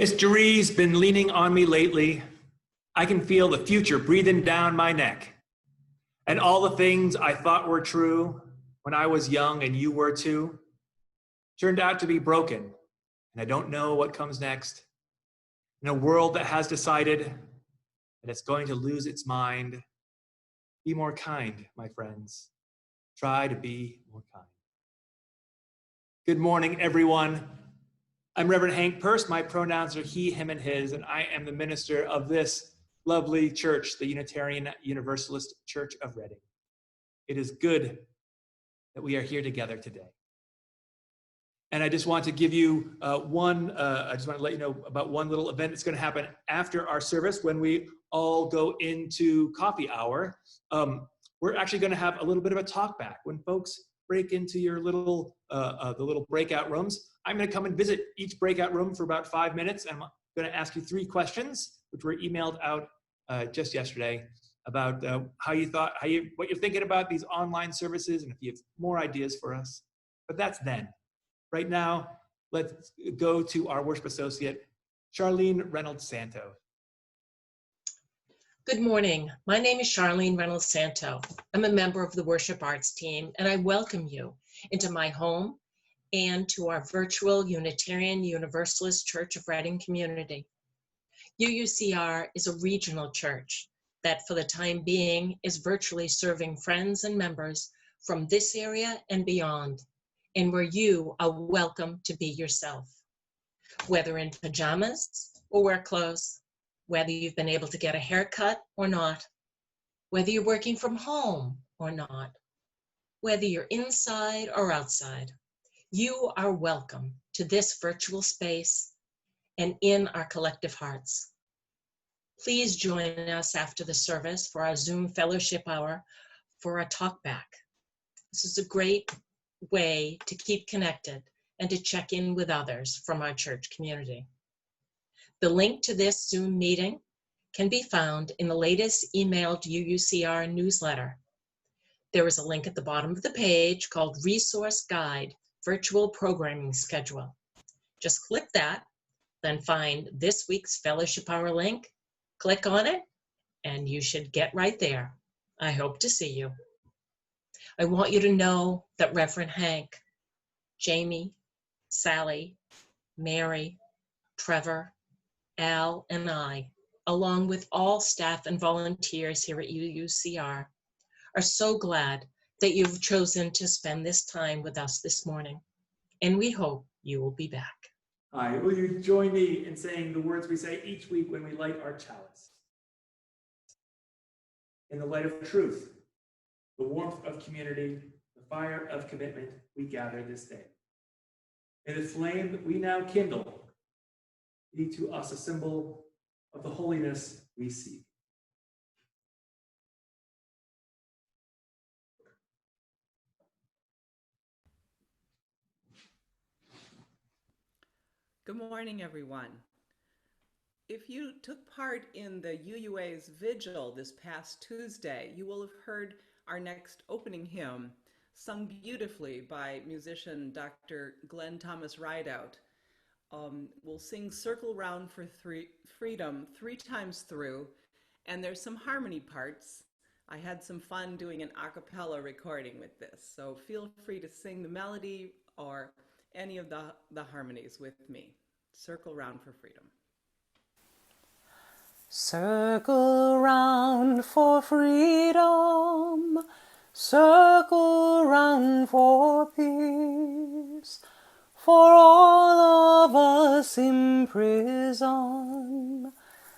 History's been leaning on me lately. I can feel the future breathing down my neck. And all the things I thought were true when I was young and you were too, turned out to be broken. And I don't know what comes next. In a world that has decided that it's going to lose its mind, be more kind, my friends. Try to be more kind. Good morning, everyone. I'm Reverend Hank Purse. My pronouns are he, him, and his, and I am the minister of this lovely church, the Unitarian Universalist Church of Reading. It is good that we are here together today. And I just want to give you I just want to let you know about one little event that's going to happen after our service when we all go into coffee hour. We're actually going to have a little bit of a talk back. When folks break into your the little breakout rooms, I'm going to come and visit each breakout room for about 5 minutes. And I'm going to ask you 3 questions, which were emailed out just yesterday, about what you're thinking about these online services, and if you have more ideas for us. But that's then. Right now, let's go to our worship associate, Charlene Reynolds-Santo. Good morning. My name is Charlene Reynolds-Santo. I'm a member of the worship arts team, and I welcome you into my home and to our virtual Unitarian Universalist Church of Reading community. UUCR is a regional church that for the time being is virtually serving friends and members from this area and beyond, and where you are welcome to be yourself. Whether in pajamas or work clothes, whether you've been able to get a haircut or not, whether you're working from home or not, whether you're inside or outside, you are welcome to this virtual space and in our collective hearts. Please join us after the service for our Zoom fellowship hour for a talk back. This is a great way to keep connected and to check in with others from our church community. The link to this Zoom meeting can be found in the latest emailed UUCR newsletter. There is a link at the bottom of the page called Resource Guide, Virtual Programming Schedule. Just click that, then find this week's Fellowship Hour link, click on it, and you should get right there. I hope to see you. I want you to know that Reverend Hank, Jamie, Sally, Mary, Trevor, Al, and I, along with all staff and volunteers here at UUCR, are so glad that you've chosen to spend this time with us this morning, and we hope you will be back. Hi, will you join me in saying the words we say each week when we light our chalice? In the light of truth, the warmth of community, the fire of commitment, we gather this day. May the flame that we now kindle be to us a symbol of the holiness we seek. Good morning, everyone. If you took part in the UUA's vigil this past Tuesday, you will have heard our next opening hymn, sung beautifully by musician Dr. Glenn Thomas Rideout. We'll sing Circle Round for Freedom 3 times through, and there's some harmony parts. I had some fun doing an a cappella recording with this, so feel free to sing the melody or any of the harmonies with me. Circle round for freedom. Circle round for freedom, circle round for peace, for all of us in prison,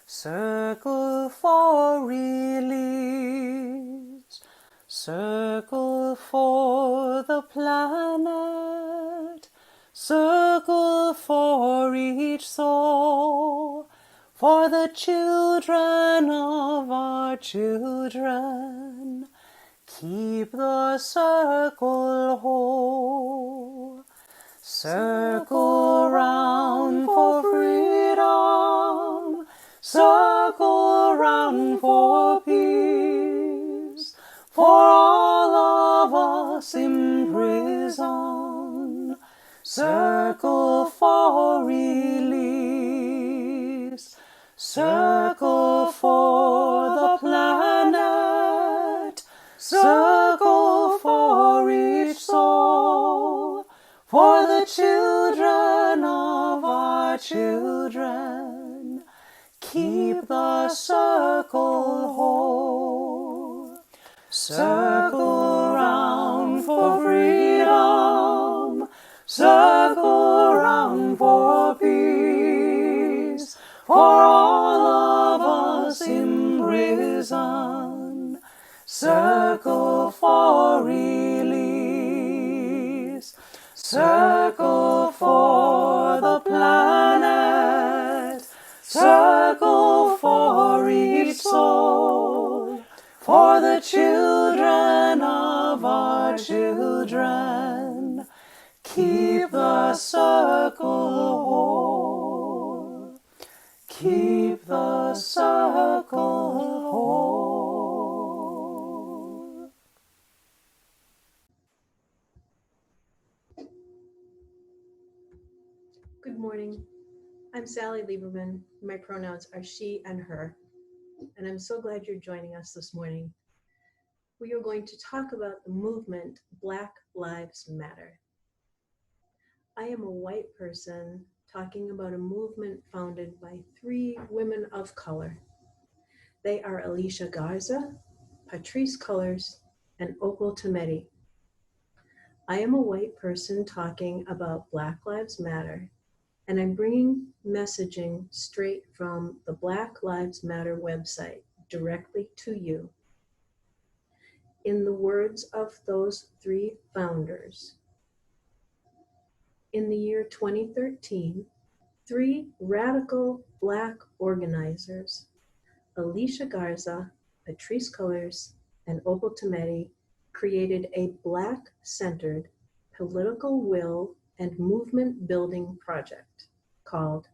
circle for release, circle for the planet, circle for each soul, for the children of our children, keep the circle whole. Circle round for freedom, circle round for peace, for all of us in prison, circle for release. Circle for the planet, circle for each soul, for the children of our children. Keep the circle whole. Circle round for freedom, circle round for peace, for all of us imprisoned. Circle for release, circle for the planet, circle for each soul, for the children of our children. Keep the circle whole. Keep the circle whole. Good morning. I'm Sally Lieberman. My pronouns are she and her, and I'm so glad you're joining us this morning. We are going to talk about the movement Black Lives Matter. I am a white person talking about a movement founded by 3 women of color. They are Alicia Garza, Patrisse Cullors, and Opal Tometi. I am a white person talking about Black Lives Matter, and I'm bringing messaging straight from the Black Lives Matter website directly to you. In the words of those 3 founders, in the year 2013, 3 radical Black organizers, Alicia Garza, Patrisse Cullors, and Opal Tometi, created a Black-centered political will and movement building project called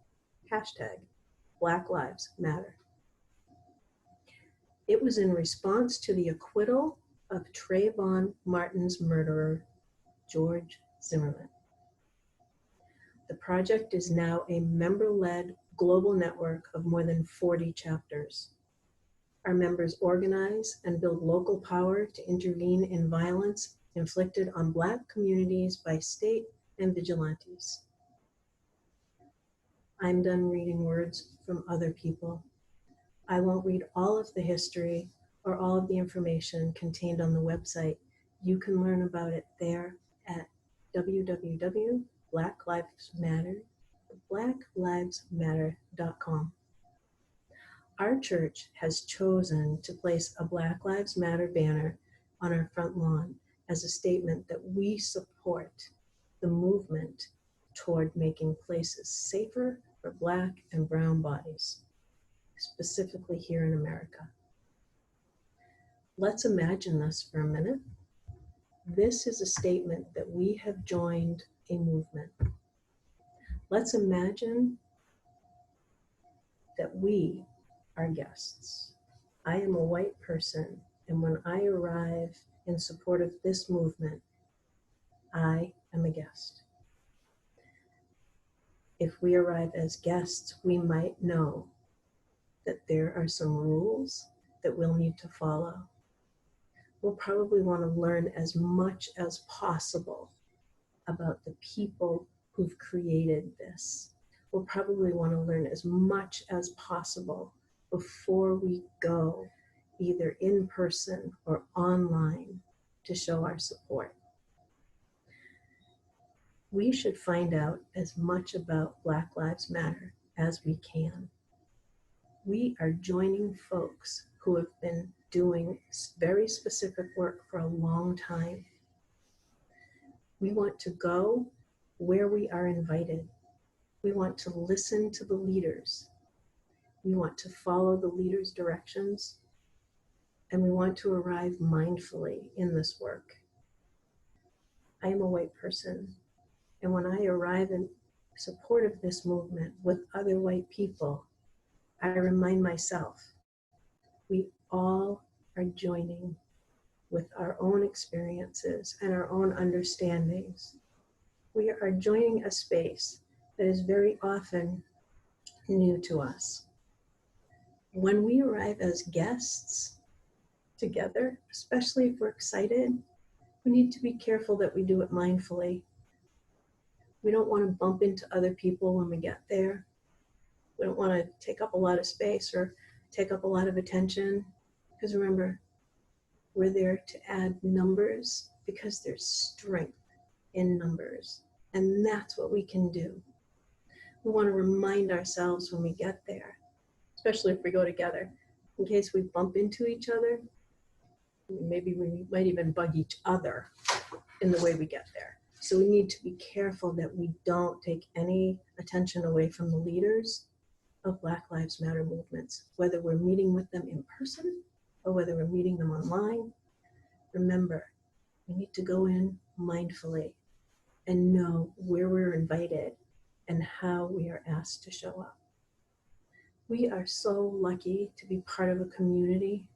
#Black Lives Matter. It was in response to the acquittal of Trayvon Martin's murderer, George Zimmerman. The project is now a member-led global network of more than 40 chapters. Our members organize and build local power to intervene in violence inflicted on Black communities by state and vigilantes. I'm done reading words from other people. I won't read all of the history or all of the information contained on the website. You can learn about it there at www.blacklivesmatter.com. Our church has chosen to place a Black Lives Matter banner on our front lawn as a statement that we support the movement toward making places safer for Black and brown bodies, specifically here in America. Let's imagine this for a minute. This is a statement that we have joined a movement. Let's imagine that we are guests. I am a white person, and when I arrive in support of this movement, I am a guest. If we arrive as guests, we might know that there are some rules that we'll need to follow. We'll probably want to learn as much as possible about the people who've created this. We'll probably want to learn as much as possible before we go, either in person or online, to show our support. We should find out as much about Black Lives Matter as we can. We are joining folks who have been doing very specific work for a long time. We want to go where we are invited. We want to listen to the leaders. We want to follow the leaders' directions, and we want to arrive mindfully in this work. I am a white person, and when I arrive in support of this movement with other white people, I remind myself, we all are joining with our own experiences and our own understandings. We are joining a space that is very often new to us. When we arrive as guests together, especially if we're excited, we need to be careful that we do it mindfully. We don't want to bump into other people when we get there. We don't want to take up a lot of space or take up a lot of attention. Because remember, we're there to add numbers because there's strength in numbers. And that's what we can do. We want to remind ourselves when we get there, especially if we go together, in case we bump into each other. Maybe we might even bug each other in the way we get there. So we need to be careful that we don't take any attention away from the leaders of Black Lives Matter movements, whether we're meeting with them in person or whether we're meeting them online. Remember, we need to go in mindfully and know where we're invited and how we are asked to show up. We are so lucky to be part of a community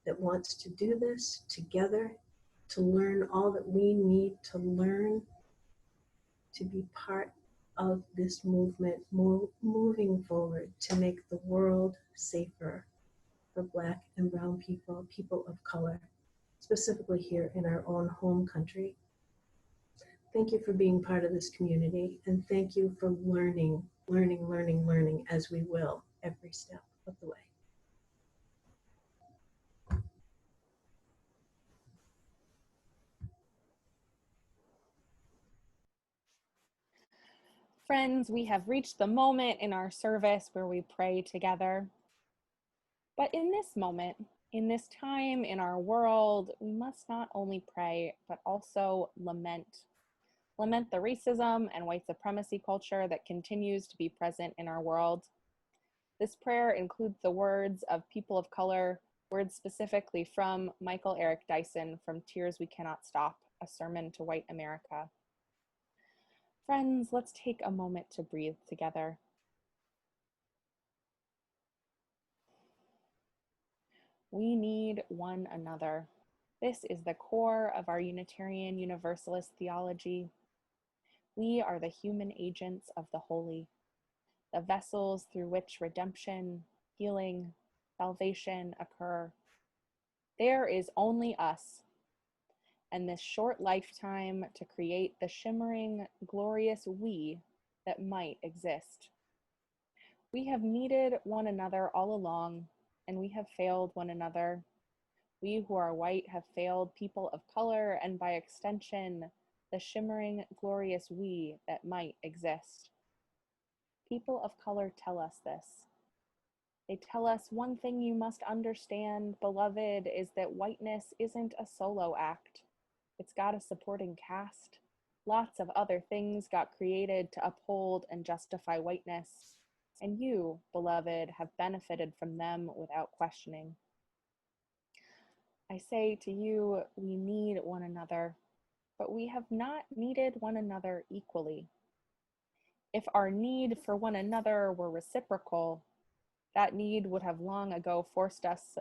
that wants to do this together, to learn all that we need to learn, to be part of this movement, moving forward to make the world safer for Black and brown people, people of color, specifically here in our own home country. Thank you for being part of this community, and thank you for learning as we will every step of the way. Friends, we have reached the moment in our service where we pray together. But in this moment, in this time in our world, we must not only pray, but also lament. Lament the racism and white supremacy culture that continues to be present in our world. This prayer includes the words of people of color, words specifically from Michael Eric Dyson from Tears We Cannot Stop, a sermon to white America. Friends, let's take a moment to breathe together. We need one another. This is the core of our Unitarian Universalist theology. We are the human agents of the holy, the vessels through which redemption, healing, salvation occur. There is only us, and this short lifetime to create the shimmering, glorious we that might exist. We have needed one another all along, and we have failed one another. We who are white have failed people of color, and by extension, the shimmering, glorious we that might exist. People of color tell us this. They tell us one thing you must understand, beloved, is that whiteness isn't a solo act. It's got a supporting cast. Lots of other things got created to uphold and justify whiteness. And you, beloved, have benefited from them without questioning. I say to you, we need one another, but we have not needed one another equally. If our need for one another were reciprocal, that need would have long ago forced us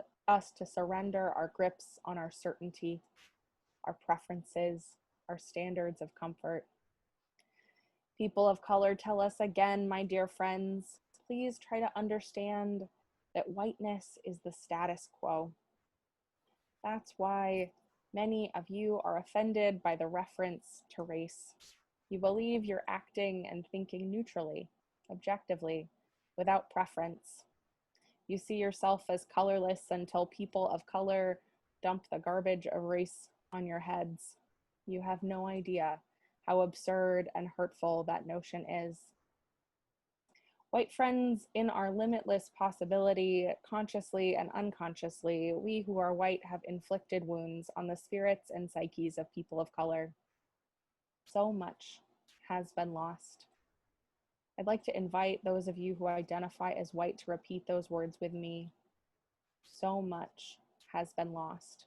to surrender our grips on our certainty, our preferences, our standards of comfort. People of color tell us again, my dear friends, please try to understand that whiteness is the status quo. That's why many of you are offended by the reference to race. You believe you're acting and thinking neutrally, objectively, without preference. You see yourself as colorless until people of color dump the garbage of race on your heads. You have no idea how absurd and hurtful that notion is. White friends, in our limitless possibility, consciously and unconsciously, we who are white have inflicted wounds on the spirits and psyches of people of color. So much has been lost. I'd like to invite those of you who identify as white to repeat those words with me. So much has been lost.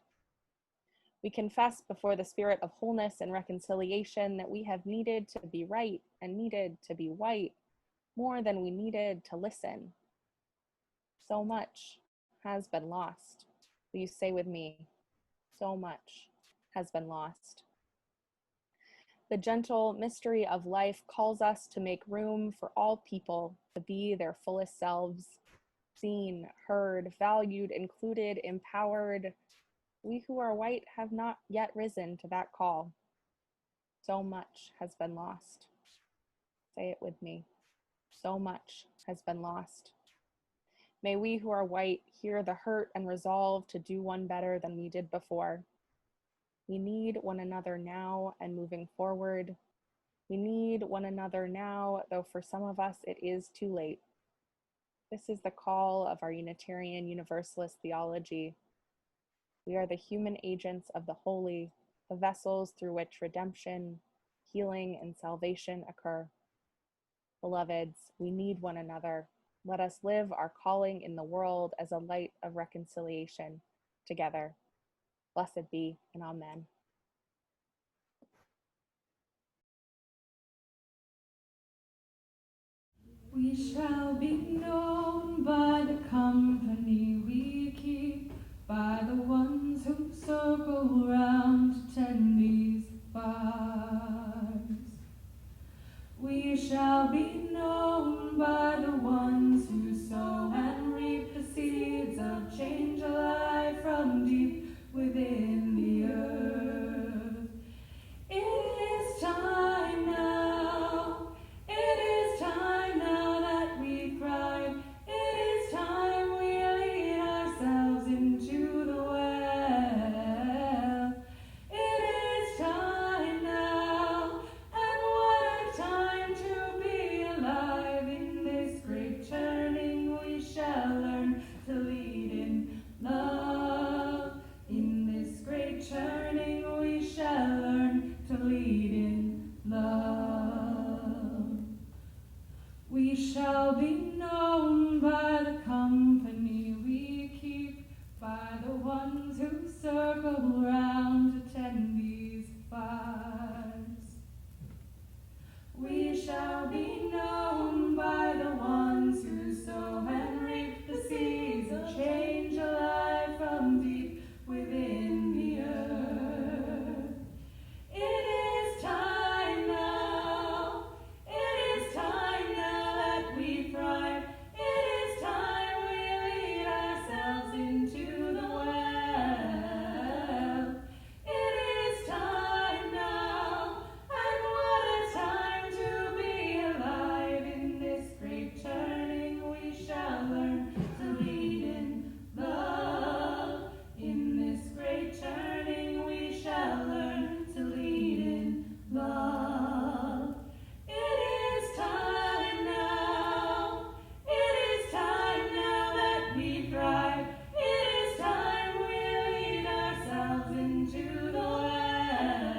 We confess before the spirit of wholeness and reconciliation that we have needed to be right and needed to be white more than we needed to listen. So much has been lost. Will you say with me, so much has been lost. The gentle mystery of life calls us to make room for all people to be their fullest selves. seen, heard, valued, included, empowered. We who are white have not yet risen to that call. So much has been lost. Say it with me. So much has been lost. May we who are white hear the hurt and resolve to do one better than we did before. We need one another now and moving forward. We need one another now, though for some of us it is too late. This is the call of our Unitarian Universalist theology. We are the human agents of the holy, the vessels through which redemption, healing, and salvation occur. Beloveds, we need one another. Let us live our calling in the world as a light of reconciliation together. Blessed be, and amen. We shall be known by the company we keep, by the ones who circle round to tend these fires. We shall be known by the ones who sow and reap the seeds of change alive from deep within the earth. It is time now. It is time now that we cry. It is time we lead ourselves into the well. It is time now, and what a time to be alive in this great turning. We shall learn to lead in love. In this great turning, we shall learn to lead in love. We shall be known by the company we keep, by the ones who circle round to tend these fires. We shall be known by the ones who sow and reap the seeds of change alive from deep within the earth. It is time now. It is time now that we thrive. It is time we lead ourselves into the well. It is time now, and what a time to be alive in this great turning. We shall learn to lead in love. In this great turning, we shall learn to lead in love. It is time now. It is time now that we thrive. It is time we lead ourselves into the well.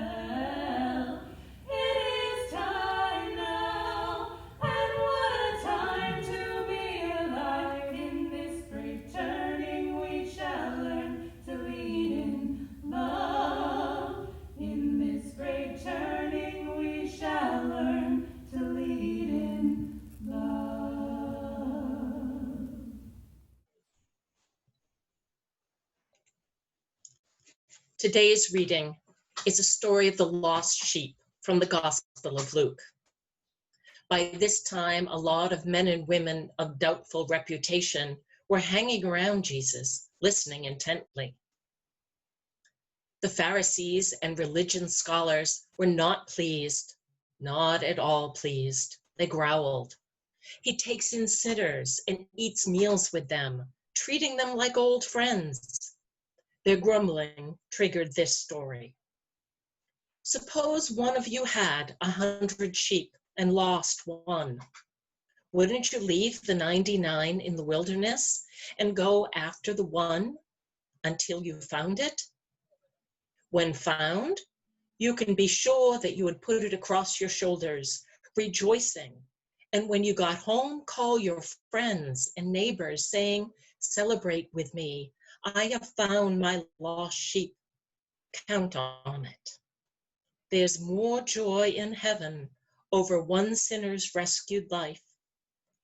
It is time now, and what a time to be alive in this great turning. We shall learn to lead in love. In this great turning, we shall learn to lead in love. Today's reading is a story of the lost sheep from the Gospel of Luke. By this time, a lot of men and women of doubtful reputation were hanging around Jesus, listening intently. The Pharisees and religion scholars were not pleased, not at all pleased. They growled. He takes in sinners and eats meals with them, treating them like old friends. Their grumbling triggered this story. Suppose one of you had 100 sheep and lost one. Wouldn't you leave the 99 in the wilderness and go after the one until you found it? When found, you can be sure that you would put it across your shoulders, rejoicing. And when you got home, call your friends and neighbors, saying, "Celebrate with me. I have found my lost sheep." Count on it. There's more joy in heaven over one sinner's rescued life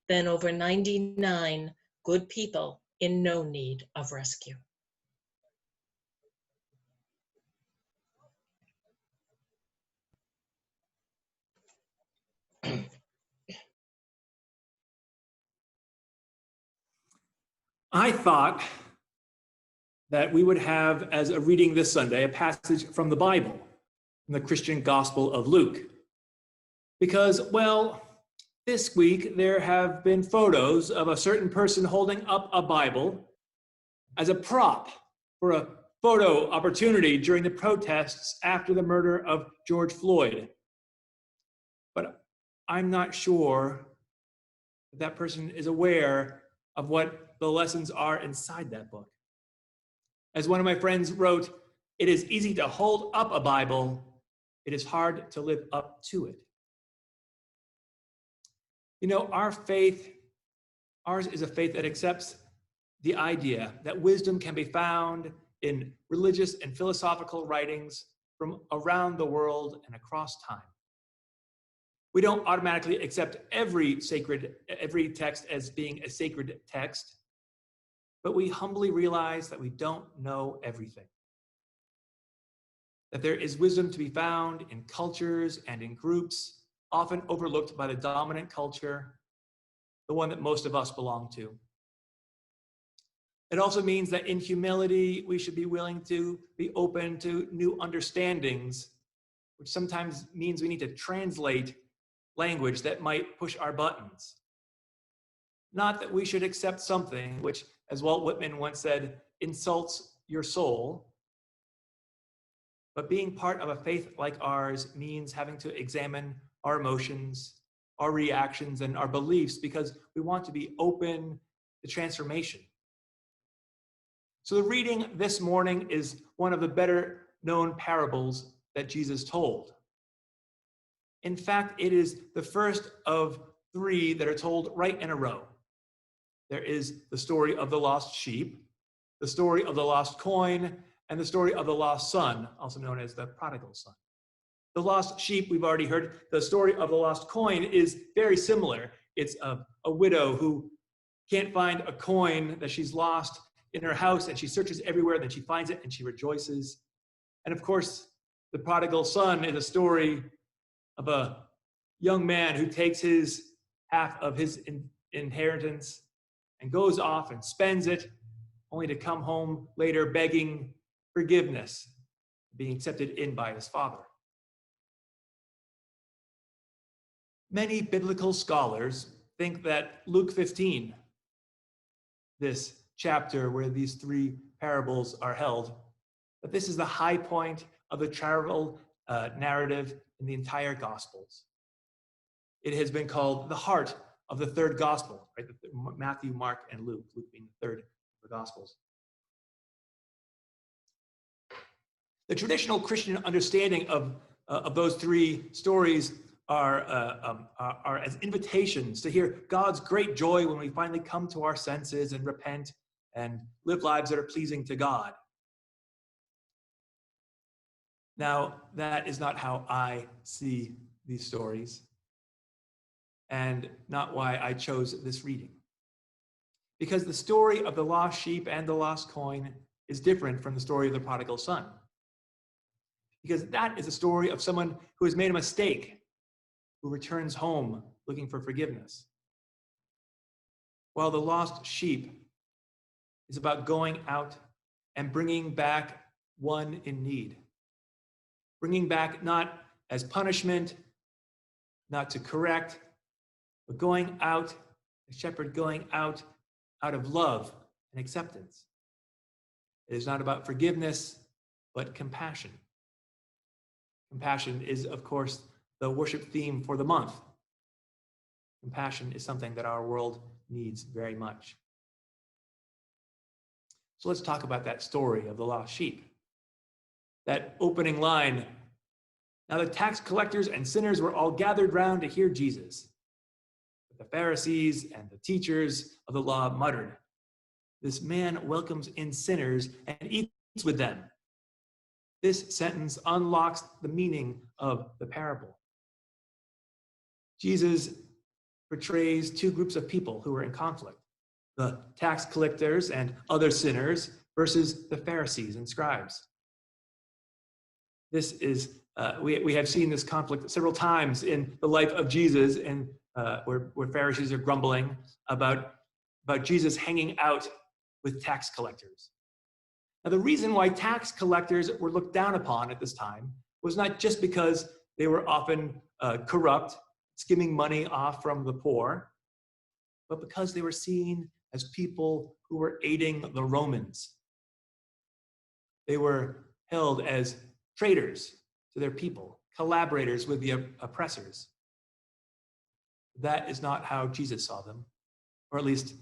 than over 99 good people in no need of rescue. I thought that we would have as a reading this Sunday a passage from the Bible, from the Christian Gospel of Luke. Because, well, this week there have been photos of a certain person holding up a Bible as a prop for a photo opportunity during the protests after the murder of George Floyd. But I'm not sure that person is aware of what the lessons are inside that book. As one of my friends wrote, it is easy to hold up a Bible. It is hard to live up to it. You know, ours is a faith that accepts the idea that wisdom can be found in religious and philosophical writings from around the world and across time. We don't automatically accept every text as being a sacred text, but we humbly realize that we don't know everything. That there is wisdom to be found in cultures and in groups, often overlooked by the dominant culture, the one that most of us belong to. It also means that in humility, we should be willing to be open to new understandings, which sometimes means we need to translate language that might push our buttons. Not that we should accept something which, as Walt Whitman once said, insults your soul, but being part of a faith like ours means having to examine our emotions, our reactions, and our beliefs because we want to be open to transformation. So the reading this morning is one of the better known parables that Jesus told. In fact, it is the first of 3 that are told right in a row. There is the story of the lost sheep, the story of the lost coin, and the story of the lost son, also known as the prodigal son. The lost sheep, we've already heard. The story of the lost coin is very similar. It's a widow who can't find a coin that she's lost in her house, and she searches everywhere, then she finds it and she rejoices. And of course, the prodigal son is a story of a young man who takes his half of his inheritance and goes off and spends it, only to come home later begging forgiveness, being accepted in by his father. Many biblical scholars think that Luke 15, this chapter where these 3 parables are held, that this is the high point of the travel narrative in the entire Gospels. It has been called the heart of the 3rd Gospel, right? Matthew, Mark, and Luke, Luke being the 3rd of the Gospels. The traditional Christian understanding of those 3 stories are as invitations to hear God's great joy when we finally come to our senses and repent and live lives that are pleasing to God. Now, that is not how I see these stories, and not why I chose this reading. Because the story of the lost sheep and the lost coin is different from the story of the prodigal son. Because that is a story of someone who has made a mistake, who returns home looking for forgiveness. While the lost sheep is about going out and bringing back one in need. Bringing back not as punishment, not to correct, but going out, a shepherd going out of love and acceptance. It is not about forgiveness, but compassion. Compassion is, of course, the worship theme for the month. Compassion is something that our world needs very much. So let's talk about that story of the lost sheep. That opening line, now the tax collectors and sinners were all gathered round to hear Jesus. But the Pharisees and the teachers of the law muttered, "This man welcomes in sinners and eats with them." This sentence unlocks the meaning of the parable. Jesus portrays 2 groups of people who are in conflict. The tax collectors and other sinners versus the Pharisees and scribes. This is, we have seen this conflict several times in the life of Jesus, and where Pharisees are grumbling about Jesus hanging out with tax collectors. Now, the reason why tax collectors were looked down upon at this time was not just because they were often corrupt, skimming money off from the poor, but because they were seen as people who were aiding the Romans. They were held as traitors to their people, collaborators with the oppressors. That is not how Jesus saw them, or at least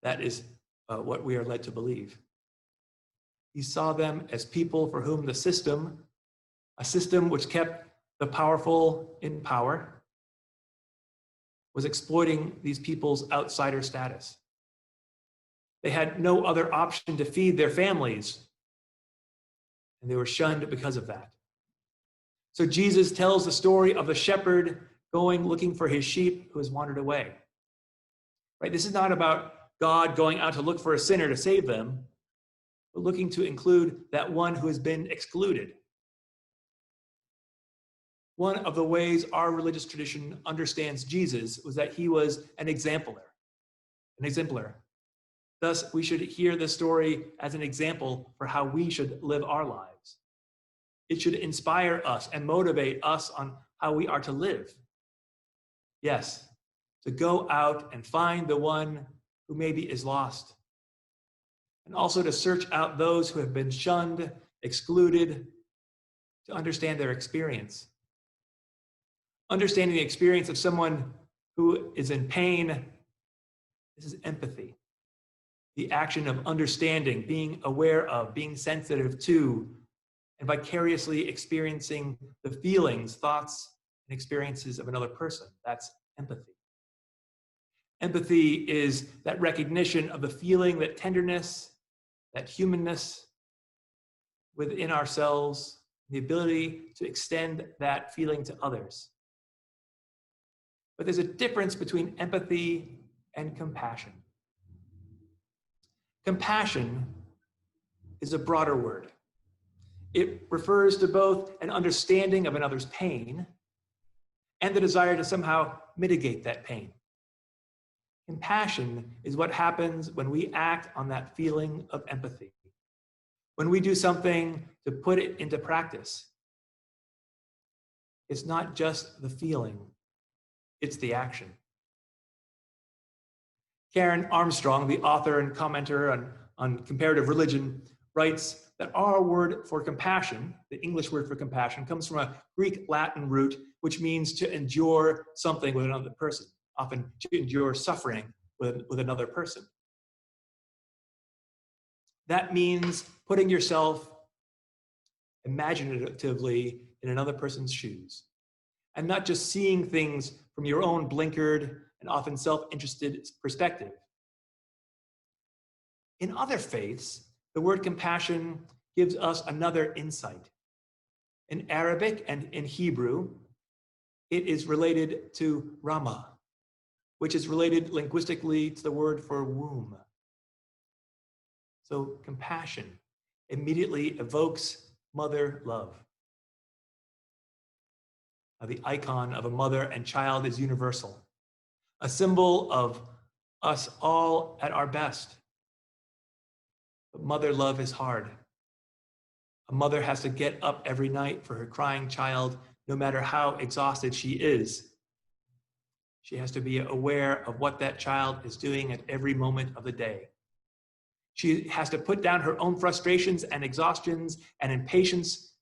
that is what we are led to believe. He saw them as people for whom the system, a system which kept the powerful in power, was exploiting these people's outsider status. They had no other option to feed their families, and they were shunned because of that. So Jesus tells the story of the shepherd going looking for his sheep who has wandered away. Right? This is not about God going out to look for a sinner to save them, but looking to include that one who has been excluded. One of the ways our religious tradition understands Jesus was that he was an exemplar. Thus, we should hear this story as an example for how we should live our lives. It should inspire us and motivate us on how we are to live. Yes, to go out and find the one who maybe is lost. And also to search out those who have been shunned, excluded, to understand their experience. Understanding the experience of someone who is in pain, this is empathy. The action of understanding, being aware of, being sensitive to, and vicariously experiencing the feelings, thoughts, and experiences of another person. That's empathy. Empathy is that recognition of the feeling, that tenderness, that humanness within ourselves, the ability to extend that feeling to others. But there's a difference between empathy and compassion. Compassion is a broader word. It refers to both an understanding of another's pain and the desire to somehow mitigate that pain. Compassion is what happens when we act on that feeling of empathy, when we do something to put it into practice. It's not just the feeling, it's the action. Karen Armstrong, the author and commenter on comparative religion, writes that our word for compassion, the English word for compassion, comes from a Greek Latin root, which means to endure something with another person, often to endure suffering with another person. That means putting yourself imaginatively in another person's shoes, and not just seeing things from your own blinkered and often self-interested perspective. In other faiths, the word compassion gives us another insight. In Arabic and in Hebrew, it is related to Rama, which is related linguistically to the word for womb. So compassion immediately evokes mother love. Now, the icon of a mother and child is universal, a symbol of us all at our best. But mother love is hard. A mother has to get up every night for her crying child, no matter how exhausted she is. She has to be aware of what that child is doing at every moment of the day. She has to put down her own frustrations and exhaustions and impatience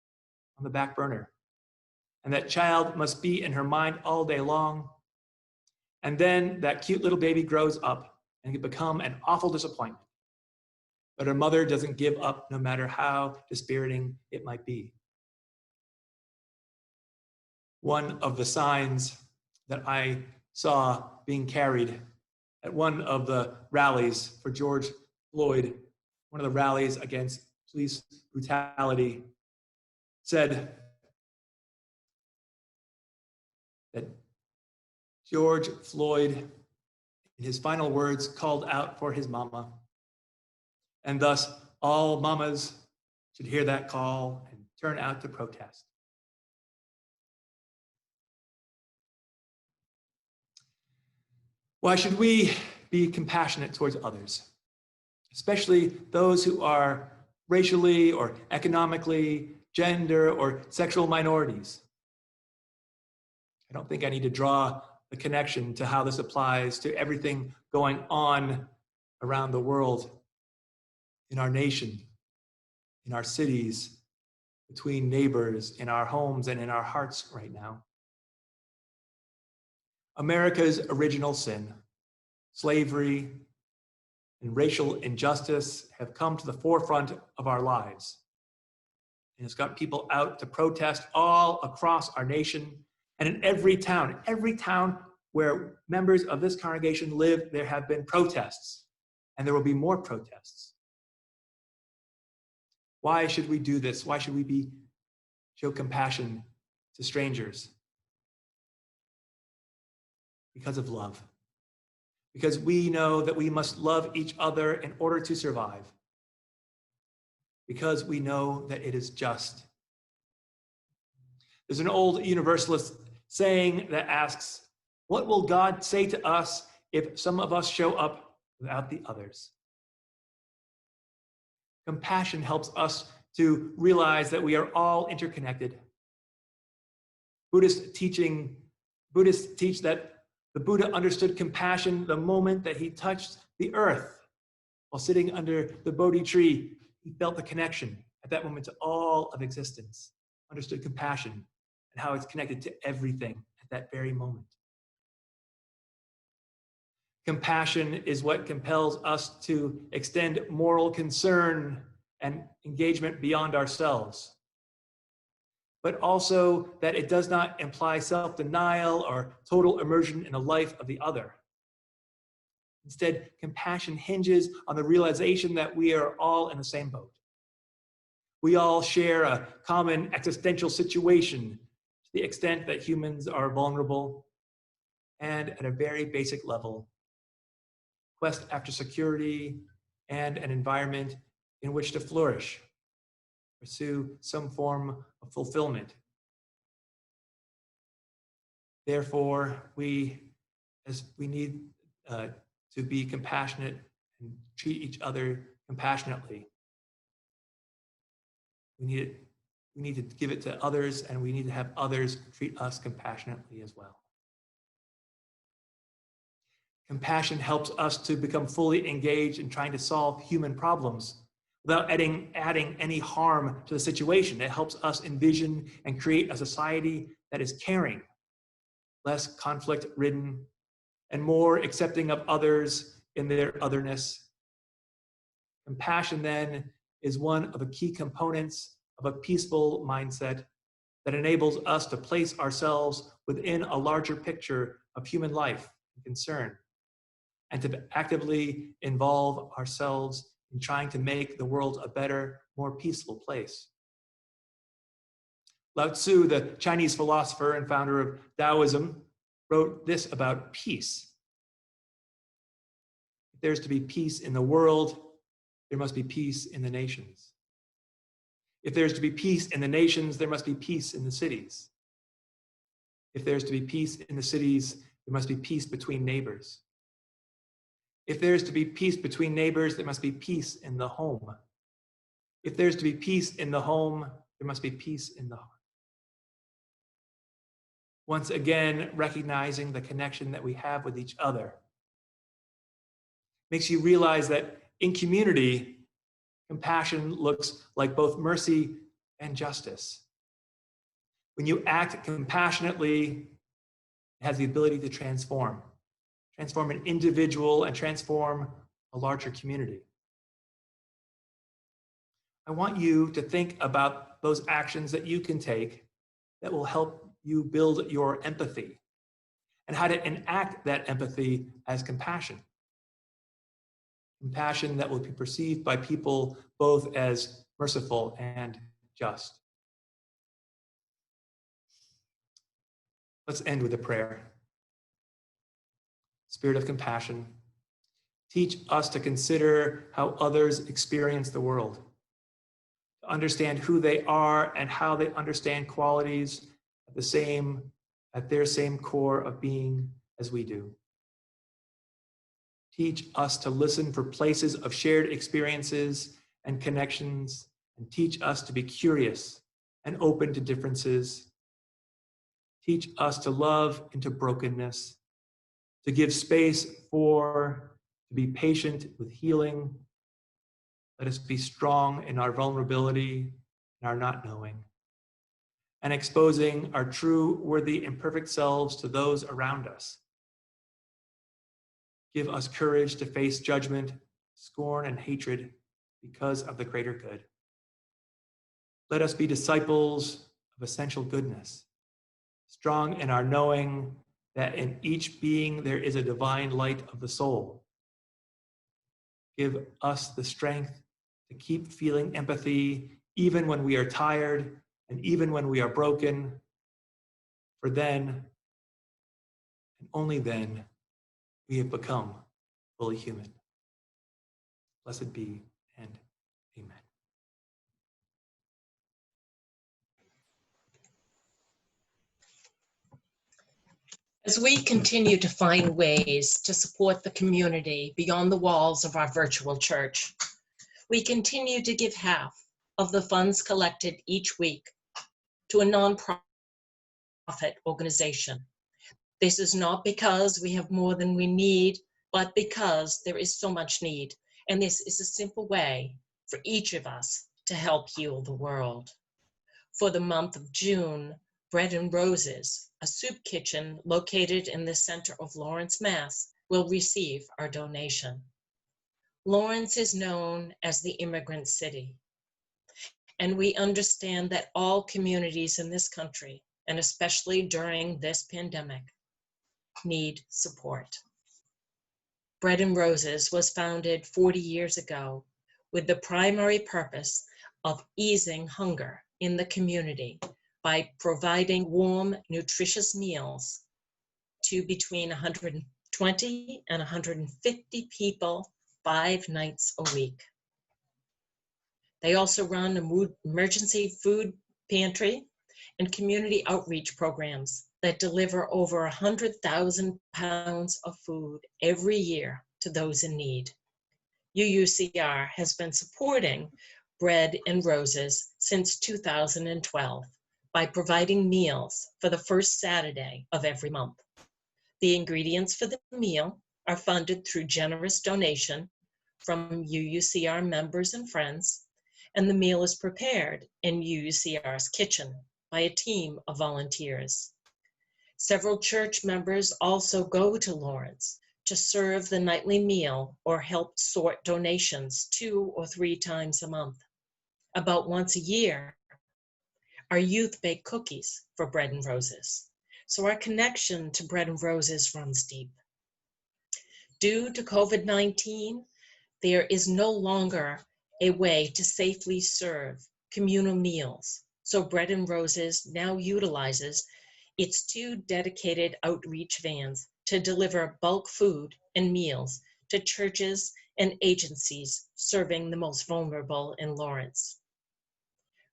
on the back burner. And that child must be in her mind all day long. And then that cute little baby grows up and can become an awful disappointment. But her mother doesn't give up no matter how dispiriting it might be. One of the signs that I saw being carried at one of the rallies for George Floyd, one of the rallies against police brutality, said that George Floyd, in his final words, called out for his mama. And thus, all mamas should hear that call and turn out to protest. Why should we be compassionate towards others? especially those who are racially or economically, gender or sexual minorities. I don't think I need to draw the connection to how this applies to everything going on around the world, in our nation, in our cities, between neighbors, in our homes, and in our hearts right now. America's original sin, slavery, and racial injustice have come to the forefront of our lives. And it's got people out to protest all across our nation. And in every town where members of this congregation live, there have been protests. And there will be more protests. Why should we do this? Why should we show compassion to strangers? Because of love. Because we know that we must love each other in order to survive. Because we know that it is just. There's an old Universalist saying that asks, what will God say to us if some of us show up without the others? Compassion helps us to realize that we are all interconnected. Buddhists teach that the Buddha understood compassion the moment that he touched the earth. While sitting under the Bodhi tree, he felt the connection at that moment to all of existence, understood compassion and how it's connected to everything at that very moment. Compassion is what compels us to extend moral concern and engagement beyond ourselves, but also that it does not imply self-denial or total immersion in the life of the other. Instead, compassion hinges on the realization that we are all in the same boat. We all share a common existential situation to the extent that humans are vulnerable, and at a very basic level, quest after security and an environment in which to flourish, pursue some form of fulfillment. Therefore, we need to be compassionate and treat each other compassionately. We need to give it to others, and we need to have others treat us compassionately as well. Compassion helps us to become fully engaged in trying to solve human problems without adding any harm to the situation. It helps us envision and create a society that is caring, less conflict-ridden, and more accepting of others in their otherness. Compassion, then, is one of the key components of a peaceful mindset that enables us to place ourselves within a larger picture of human life and concern, and to actively involve ourselves in trying to make the world a better, more peaceful place. Lao Tzu, the Chinese philosopher and founder of Taoism, wrote this about peace. If there's to be peace in the world, there must be peace in the nations. If there's to be peace in the nations, there must be peace in the cities. If there's to be peace in the cities, there must be peace between neighbors. If there's to be peace between neighbors, there must be peace in the home. If there's to be peace in the home, there must be peace in the heart. Once again, recognizing the connection that we have with each other makes you realize that in community, compassion looks like both mercy and justice. When you act compassionately, it has the ability to transform an individual and transform a larger community. I want you to think about those actions that you can take that will help you build your empathy and how to enact that empathy as compassion. Compassion that will be perceived by people both as merciful and just. Let's end with a prayer. Spirit of compassion, teach us to consider how others experience the world, to understand who they are and how they understand qualities at their same core of being as we do. Teach us to listen for places of shared experiences and connections, and teach us to be curious and open to differences. Teach us to love into brokenness, to give space to be patient with healing. Let us be strong in our vulnerability and our not knowing, and exposing our true, worthy, and perfect selves to those around us. Give us courage to face judgment, scorn, and hatred because of the greater good. Let us be disciples of essential goodness, strong in our knowing that in each being there is a divine light of the soul. Give us the strength to keep feeling empathy even when we are tired and even when we are broken, for then, and only then, we have become fully human. Blessed be and amen. As we continue to find ways to support the community beyond the walls of our virtual church, we continue to give half of the funds collected each week to a nonprofit organization. This is not because we have more than we need, but because there is so much need. And this is a simple way for each of us to help heal the world. For the month of June, Bread and Roses, a soup kitchen located in the center of Lawrence, Mass, will receive our donation. Lawrence is known as the immigrant city, and we understand that all communities in this country, and especially during this pandemic, need support. Bread and Roses was founded 40 years ago with the primary purpose of easing hunger in the community by providing warm, nutritious meals to between 120 and 150 people 5 nights a week. They also run an emergency food pantry and community outreach programs that deliver over 100,000 pounds of food every year to those in need. UUCR has been supporting Bread and Roses since 2012 by providing meals for the first Saturday of every month. The ingredients for the meal are funded through generous donation from UUCR members and friends, and the meal is prepared in UUCR's kitchen by a team of volunteers. Several church members also go to Lawrence to serve the nightly meal or help sort donations 2 or 3 times a month. About once a year, our youth bake cookies for Bread and Roses. So our connection to Bread and Roses runs deep. Due to COVID-19, there is no longer a way to safely serve communal meals. So Bread and Roses now utilizes its 2 dedicated outreach vans to deliver bulk food and meals to churches and agencies serving the most vulnerable in Lawrence.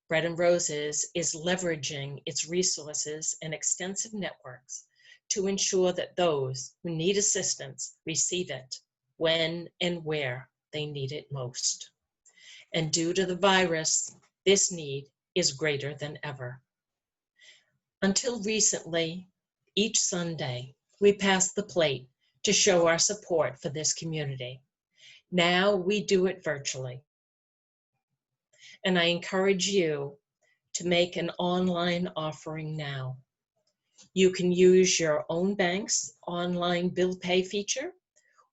Bread and Roses is leveraging its resources and extensive networks to ensure that those who need assistance receive it when and where they need it most. And due to the virus, this need is greater than ever. Until recently, each Sunday, we passed the plate to show our support for this community. Now we do it virtually. And I encourage you to make an online offering now. You can use your own bank's online bill pay feature,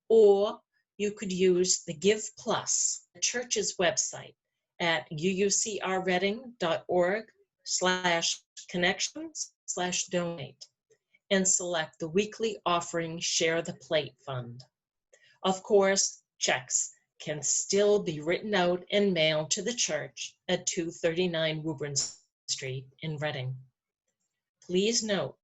or you could use the Give Plus, the church's website at uucrreading.org/connections/donate and select the weekly offering Share the Plate Fund. Of course, checks can still be written out and mailed to the church at 239 Woburn Street in Reading. Please note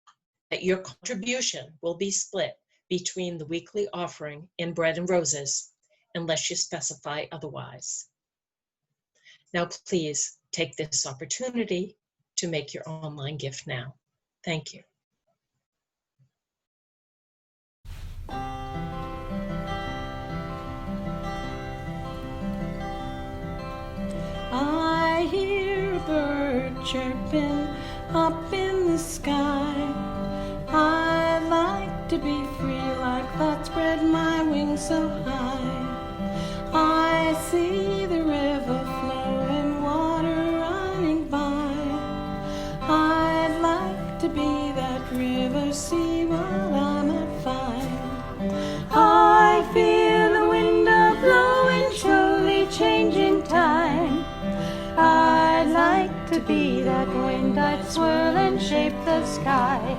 that your contribution will be split between the weekly offering and Bread and Roses, unless you specify otherwise. Now, please take this opportunity to make your online gift now. Thank you. I hear a bird chirping up in the sky. I'd like to be free like that, spread my wings so high. I see the river flowing, water running by. I'd like to be that river, see what I might find. I feel the wind blowing, slowly changing time. I'd like to be that wind, I'd swirl and shape the sky.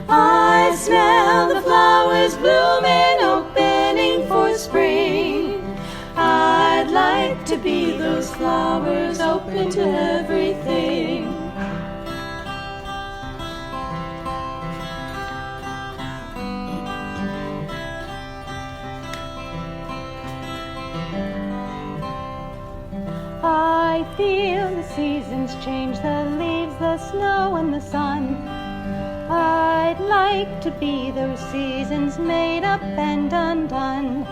I smell the flowers blooming, opening for spring. I'd like to be those flowers, open to everything. I feel the seasons change, the leaves, the snow and the sun. I'd like to be those seasons made up and undone.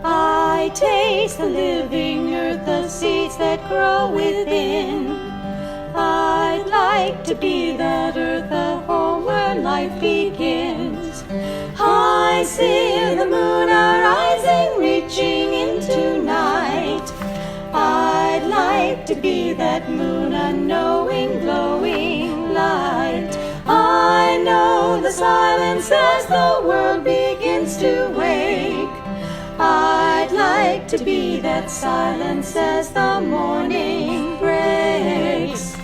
I taste the living earth, the seeds that grow within. I'd like to be that earth, the home where life begins. I see the moon arising, reaching into night. I'd like to be that moon, unknowing, glowing light. I know the silence as the world begins to wake. I'd like to be that silence as the morning breaks.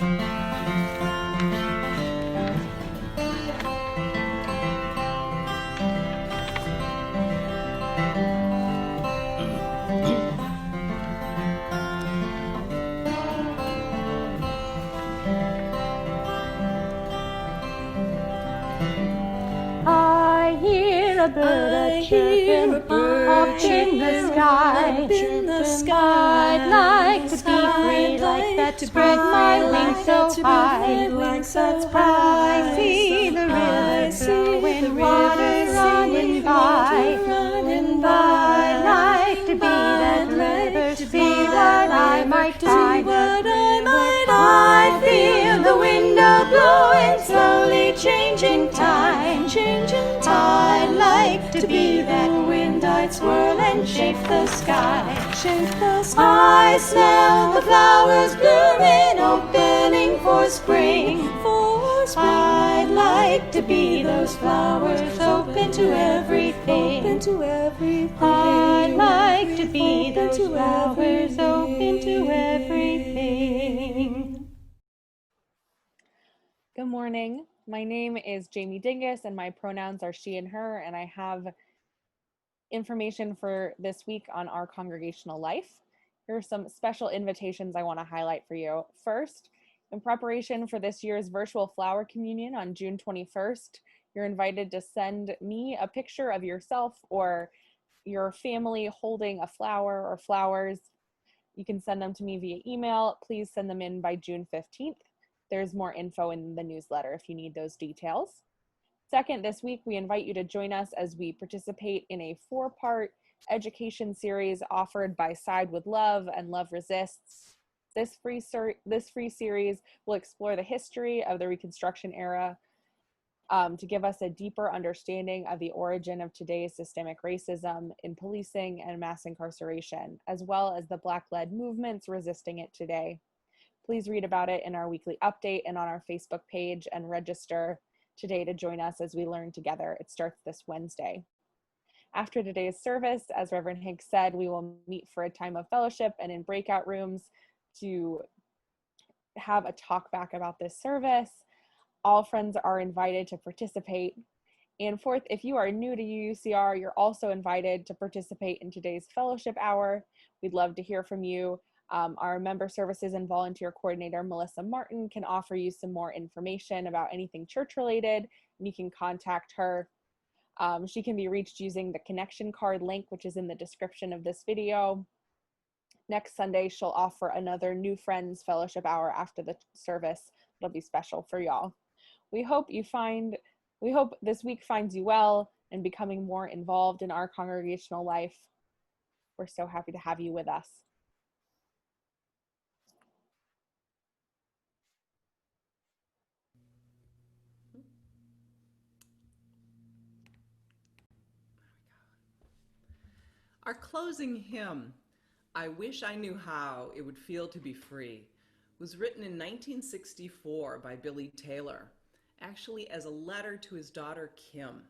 I hear a bird chirping up in the sky. I'd like to be free like that, spread my wings so high. I see the river flowing, water running by. I'd like to be that river, see what I might find. I feel the window blowing, slowly changing time. I'd like to be that wind, I'd swirl and shape the sky. I smell the flowers blooming, opening for spring. I'd like to be those flowers, open to everything. I'd like to be those flowers, open to everything. Good morning. My name is Jamie Dingus and my pronouns are she and her, and I have information for this week on our congregational life. Here are some special invitations I want to highlight for you. First, in preparation for this year's virtual flower communion on June 21st, you're invited to send me a picture of yourself or your family holding a flower or flowers. You can send them to me via email. Please send them in by June 15th. There's more info in the newsletter if you need those details. Second, this week we invite you to join us as we participate in a 4-part education series offered by Side with Love and Love Resists. This free series will explore the history of the Reconstruction era to give us a deeper understanding of the origin of today's systemic racism in policing and mass incarceration, as well as the Black-led movements resisting it today. Please read about it in our weekly update and on our Facebook page, and register today to join us as we learn together. It starts this Wednesday. After today's service, as Reverend Hicks said, we will meet for a time of fellowship and in breakout rooms to have a talk back about this service. All friends are invited to participate. And fourth, if you are new to UUCR, you're also invited to participate in today's fellowship hour. We'd love to hear from you. Our member services and volunteer coordinator, Melissa Martin, can offer you some more information about anything church related, and you can contact her. She can be reached using the connection card link, which is in the description of this video. Next Sunday, she'll offer another New Friends Fellowship Hour after the service. It'll be special for y'all. We hope this week finds you well and becoming more involved in our congregational life. We're so happy to have you with us. Our closing hymn, I Wish I Knew How It Would Feel to Be Free, was written in 1964 by Billy Taylor, actually as a letter to his daughter Kim.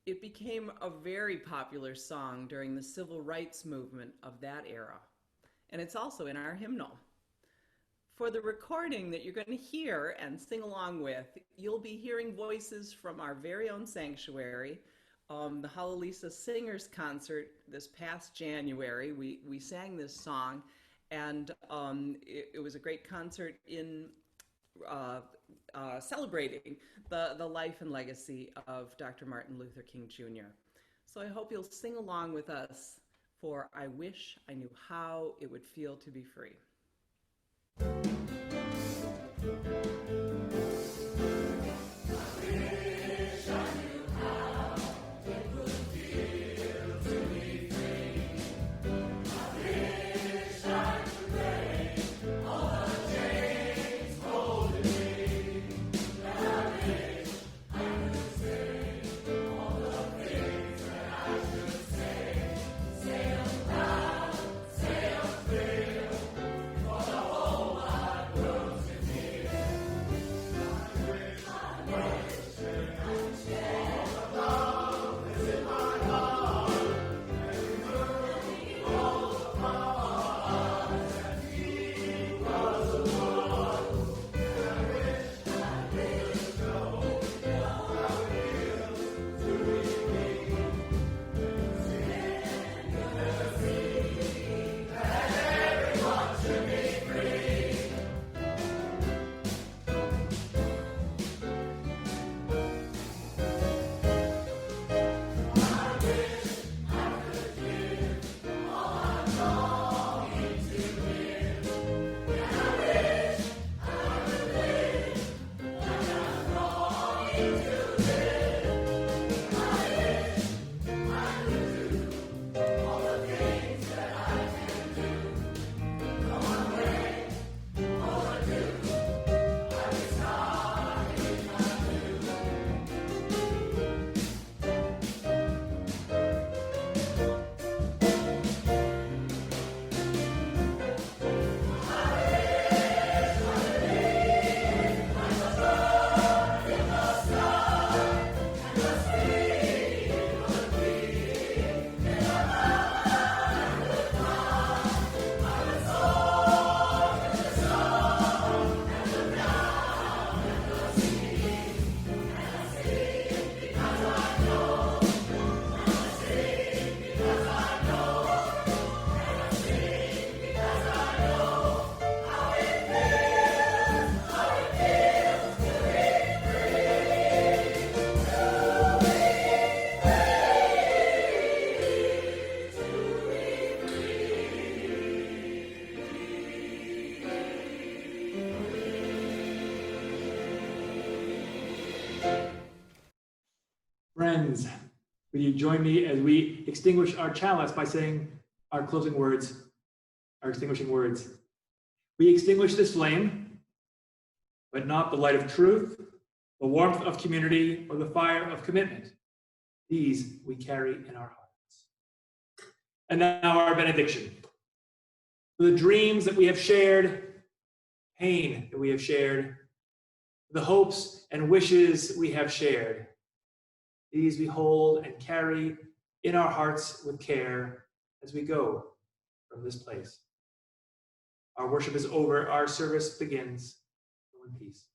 It became a very popular song during the civil rights movement of that era, and it's also in our hymnal. For the recording that you're going to hear and sing along with, you'll be hearing voices from our very own sanctuary. The Hallelujah Singers concert this past January, we sang this song, and it was a great concert in celebrating the life and legacy of Dr. Martin Luther King Jr. So I hope you'll sing along with us for I Wish I Knew How It Would Feel to Be Free. Friends, will you join me as we extinguish our chalice by saying our closing words, our extinguishing words? We extinguish this flame, but not the light of truth, the warmth of community, or the fire of commitment. These we carry in our hearts. And now our benediction. The dreams that we have shared, pain that we have shared, the hopes and wishes we have shared, these we hold and carry in our hearts with care as we go from this place. Our worship is over. Our service begins. Go in peace.